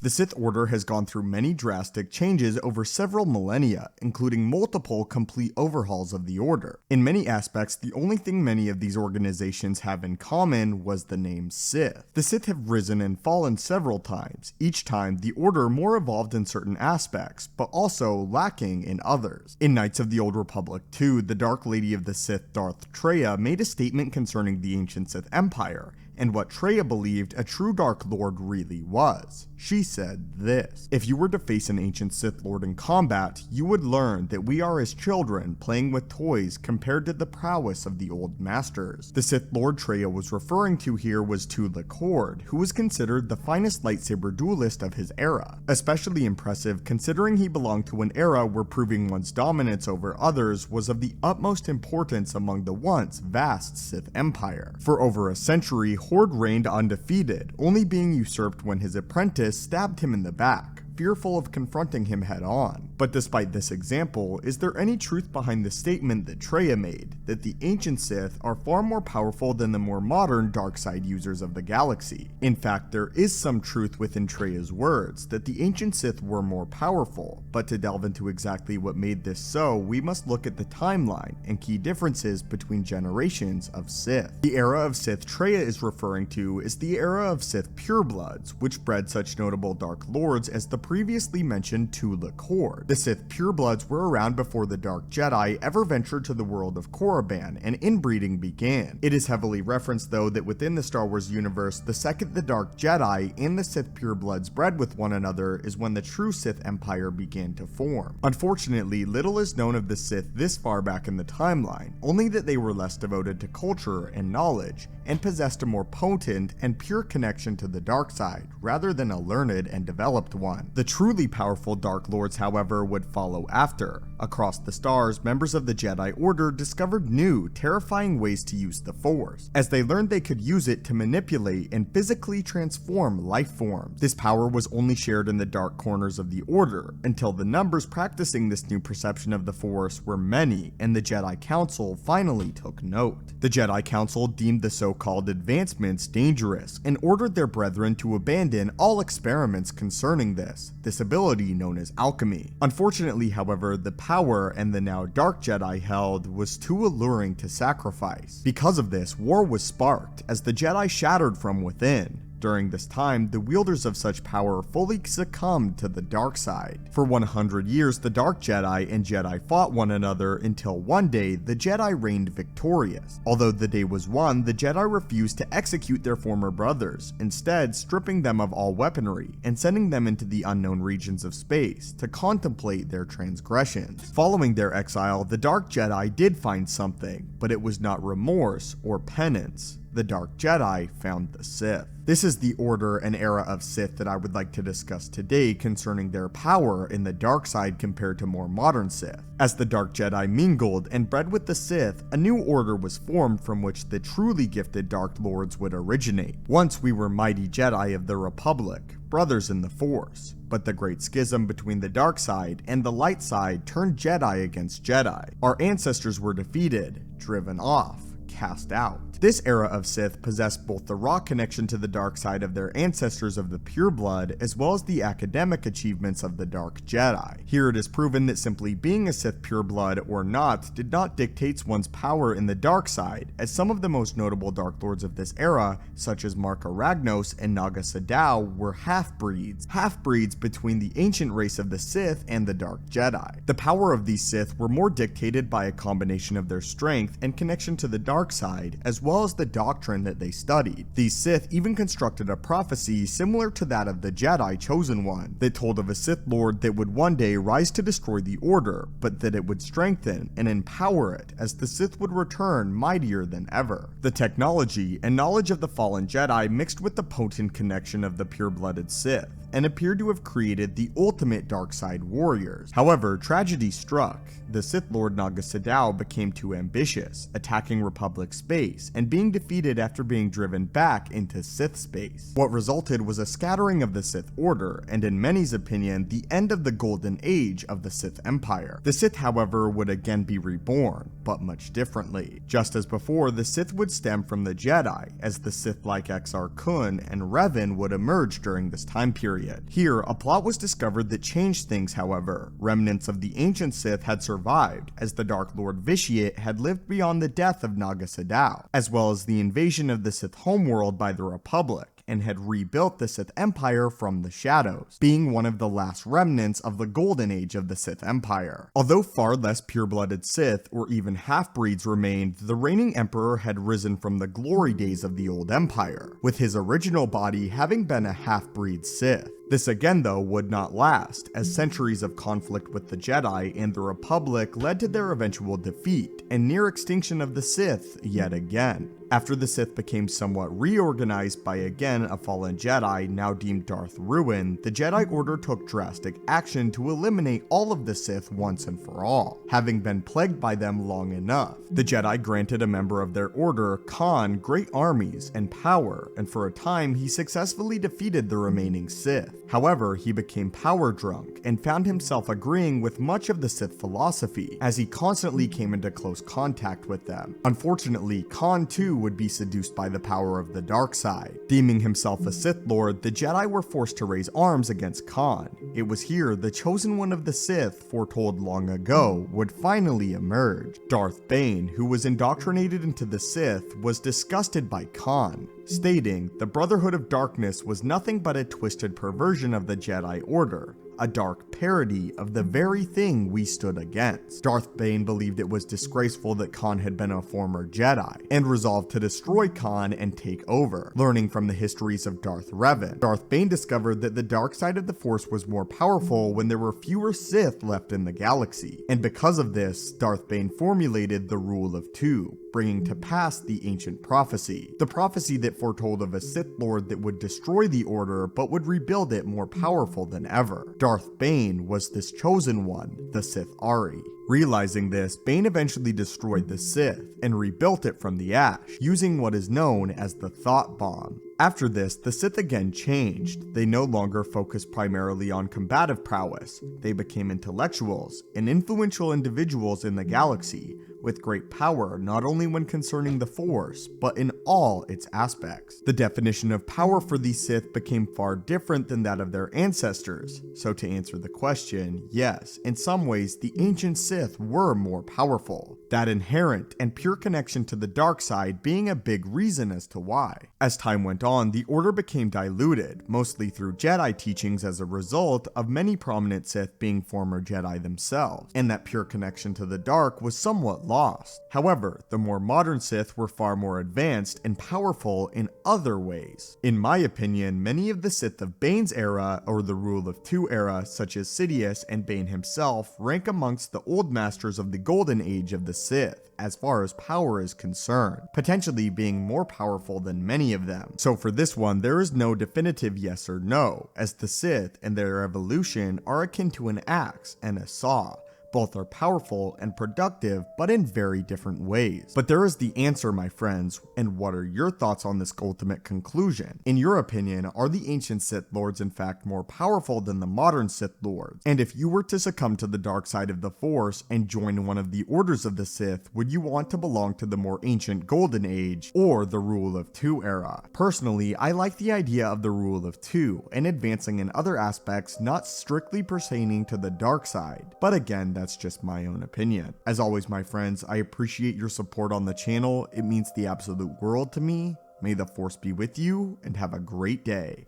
The Sith Order has gone through many drastic changes over several millennia, including multiple complete overhauls of the Order. In many aspects, the only thing many of these organizations have in common was the name Sith. The Sith have risen and fallen several times, each time the Order more evolved in certain aspects, but also lacking in others. In Knights of the Old Republic 2, the Dark Lady of the Sith, Darth Traya, made a statement concerning the ancient Sith Empire, and what Traya believed a true Dark Lord really was. She said this: "If you were to face an ancient Sith Lord in combat, you would learn that we are as children playing with toys compared to the prowess of the old masters." The Sith Lord Traya was referring to here was Tula Cord, who was considered the finest lightsaber duelist of his era, especially impressive considering he belonged to an era where proving one's dominance over others was of the utmost importance among the once vast Sith Empire. For over a century, Horde reigned undefeated, only being usurped when his apprentice stabbed him in the back, fearful of confronting him head on. But despite this example, is there any truth behind the statement that Traya made, that the ancient Sith are far more powerful than the more modern dark side users of the galaxy? In fact, there is some truth within Traya's words, that the ancient Sith were more powerful, but to delve into exactly what made this so, we must look at the timeline and key differences between generations of Sith. The era of Sith Traya is referring to is the era of Sith purebloods, which bred such notable Dark Lords as the previously mentioned Tula Cord. The Sith purebloods were around before the Dark Jedi ever ventured to the world of Korriban and inbreeding began. It is heavily referenced though that within the Star Wars universe, the second the Dark Jedi and the Sith purebloods bred with one another is when the true Sith Empire began to form. Unfortunately, little is known of the Sith this far back in the timeline, only that they were less devoted to culture and knowledge, and possessed a more potent and pure connection to the dark side, rather than a learned and developed one. The truly powerful Dark Lords, however, would follow after. Across the stars, members of the Jedi Order discovered new, terrifying ways to use the Force, as they learned they could use it to manipulate and physically transform life forms. This power was only shared in the dark corners of the Order, until the numbers practicing this new perception of the Force were many, and the Jedi Council finally took note. The Jedi Council deemed the so-called advancements dangerous, and ordered their brethren to abandon all experiments concerning this ability known as alchemy. Unfortunately, however, the power and the now Dark Jedi held was too alluring to sacrifice. Because of this, war was sparked, as the Jedi shattered from within. During this time, the wielders of such power fully succumbed to the dark side. For 100 years, the Dark Jedi and Jedi fought one another until one day, the Jedi reigned victorious. Although the day was won, the Jedi refused to execute their former brothers, instead stripping them of all weaponry and sending them into the unknown regions of space to contemplate their transgressions. Following their exile, the Dark Jedi did find something, but it was not remorse or penance. The Dark Jedi found the Sith. This is the order and era of Sith that I would like to discuss today concerning their power in the dark side compared to more modern Sith. As the Dark Jedi mingled and bred with the Sith, a new order was formed from which the truly gifted Dark Lords would originate. Once we were mighty Jedi of the Republic, brothers in the Force, but the great schism between the dark side and the light side turned Jedi against Jedi. Our ancestors were defeated, driven off, cast out. This era of Sith possessed both the raw connection to the dark side of their ancestors of the pureblood, as well as the academic achievements of the Dark Jedi. Here it is proven that simply being a Sith pureblood or not did not dictate one's power in the dark side, as some of the most notable Dark Lords of this era, such as Marka Ragnos and Naga Sadow, were half-breeds between the ancient race of the Sith and the Dark Jedi. The power of these Sith were more dictated by a combination of their strength and connection to the dark side, as well as the doctrine that they studied. These Sith even constructed a prophecy similar to that of the Jedi Chosen One, that told of a Sith Lord that would one day rise to destroy the Order, but that it would strengthen and empower it as the Sith would return mightier than ever. The technology and knowledge of the fallen Jedi mixed with the potent connection of the pure-blooded Sith, and appeared to have created the ultimate dark side warriors. However, tragedy struck. The Sith Lord Naga Sadow became too ambitious, attacking Republic space, and being defeated after being driven back into Sith space. What resulted was a scattering of the Sith Order, and in many's opinion, the end of the golden age of the Sith Empire. The Sith, however, would again be reborn, but much differently. Just as before, the Sith would stem from the Jedi, as the Sith like Exar Kun and Revan would emerge during this time period. period. Here, a plot was discovered that changed things, however. Remnants of the ancient Sith had survived, as the Dark Lord Vitiate had lived beyond the death of Naga Sadow, as well as the invasion of the Sith homeworld by the Republic, and had rebuilt the Sith Empire from the shadows, being one of the last remnants of the golden age of the Sith Empire. Although far less pure-blooded Sith or even half-breeds remained, the reigning Emperor had risen from the glory days of the old Empire, with his original body having been a half-breed Sith. This again though would not last, as centuries of conflict with the Jedi and the Republic led to their eventual defeat and near extinction of the Sith yet again. After the Sith became somewhat reorganized by again a fallen Jedi now deemed Darth Ruin, the Jedi Order took drastic action to eliminate all of the Sith once and for all, having been plagued by them long enough. The Jedi granted a member of their order, Khan, great armies and power, and for a time he successfully defeated the remaining Sith. However, he became power drunk and found himself agreeing with much of the Sith philosophy, as he constantly came into close contact with them. Unfortunately, Khan too would be seduced by the power of the dark side. Deeming himself a Sith Lord, the Jedi were forced to raise arms against Khan. It was here the chosen one of the Sith, foretold long ago, would finally emerge. Darth Bane, who was indoctrinated into the Sith, was disgusted by Khan, stating the Brotherhood of Darkness was nothing but a twisted perversion of the Jedi Order, a dark parody of the very thing we stood against. Darth Bane believed it was disgraceful that Khan had been a former Jedi, and resolved to destroy Khan and take over. Learning from the histories of Darth Revan, Darth Bane discovered that the dark side of the Force was more powerful when there were fewer Sith left in the galaxy, and because of this, Darth Bane formulated the Rule of Two, bringing to pass the ancient prophecy. The prophecy that foretold of a Sith Lord that would destroy the Order but would rebuild it more powerful than ever. Darth Bane was this chosen one, the Sith Ari. Realizing this, Bane eventually destroyed the Sith and rebuilt it from the ash, using what is known as the Thought Bomb. After this, the Sith again changed. They no longer focused primarily on combative prowess. They became intellectuals and influential individuals in the galaxy, with great power not only when concerning the Force, but in all its aspects. The definition of power for these Sith became far different than that of their ancestors. So to answer the question, yes, in some ways the ancient Sith were more powerful. That inherent and pure connection to the dark side being a big reason as to why. As time went on, the Order became diluted, mostly through Jedi teachings as a result of many prominent Sith being former Jedi themselves, and that pure connection to the dark was somewhat lost. However, the more modern Sith were far more advanced and powerful in other ways. In my opinion, many of the Sith of Bane's era, or the Rule of Two era, such as Sidious and Bane himself, rank amongst the old masters of the golden age of the Sith, as far as power is concerned, potentially being more powerful than many of them. So for this one, there is no definitive yes or no, as the Sith and their evolution are akin to an axe and a saw. Both are powerful and productive, but in very different ways. But there is the answer, my friends, and what are your thoughts on this ultimate conclusion? In your opinion, are the ancient Sith Lords in fact more powerful than the modern Sith Lords? And if you were to succumb to the dark side of the Force and join one of the orders of the Sith, would you want to belong to the more ancient Golden Age or the Rule of Two era? Personally, I like the idea of the Rule of Two and advancing in other aspects not strictly pertaining to the dark side, but again, that's just my own opinion. As always, my friends, I appreciate your support on the channel. It means the absolute world to me. May the Force be with you, and have a great day.